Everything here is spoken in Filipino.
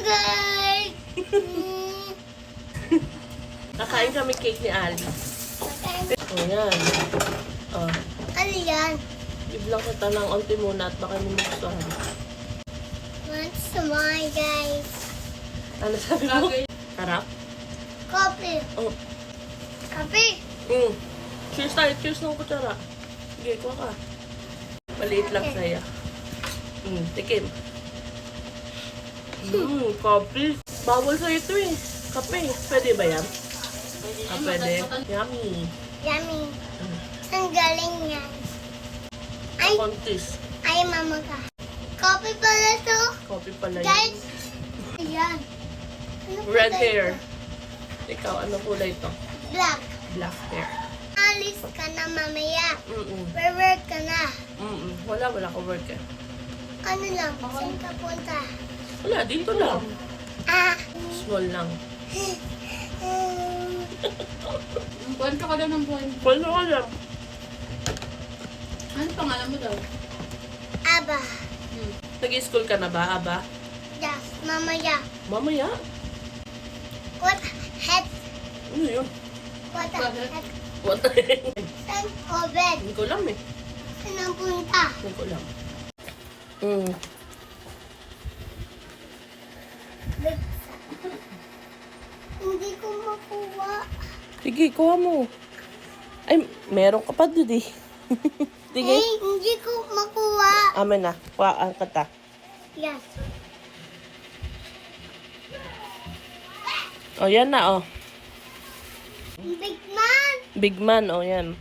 guys! Nakain kami cake ni Ali. O yan. Oh, Ano yan? give lang kita ng onti muna at baka nimuksan. What's mine, guys? Ano sabi mo? Harap? Coffee. Oh. Coffee. Cheers tayo. Cheers ng kutsara. Sige, kuha ka. Maliit lang sa'yo. Tikim. Coffee. Bawal sa ito eh. Kape. Pwede ba yan? Pwede. Yummy. Yummy. Ang galing yan. Ay, Contis. ay mama ka. Coffee pala to. Coffee pala yan. Guys. Ayan. Ano Red kulay hair. ito? Ikaw, ano kulay ito? Black. Black hair. Alis ka na mamaya. Mm-mm. Work ka na. Wala ka work eh. Ano lang? Saan ka punta? Wala, dito lang. Ah. Small lang. Buwan ka daw ng buwan. Wala ka lang. Ano pangalan mo daw? Aba. Nag-school ka na ba, Aba? Yes. Mamaya. Mamaya? What head? Ano yun? What Bakit? head? What? Saan ko bed? Hindi ko alam eh. Saan ang punta? Hindi ko alam. Big. Hindi ko makuha. Sige, kuha mo. Ay, meron ka pa doon eh. Sige. Eh, hindi ko makuha. Amin na. Kuhaan ka ta. Yes. O, yan na, oh. Big man. Big man, oh, yan.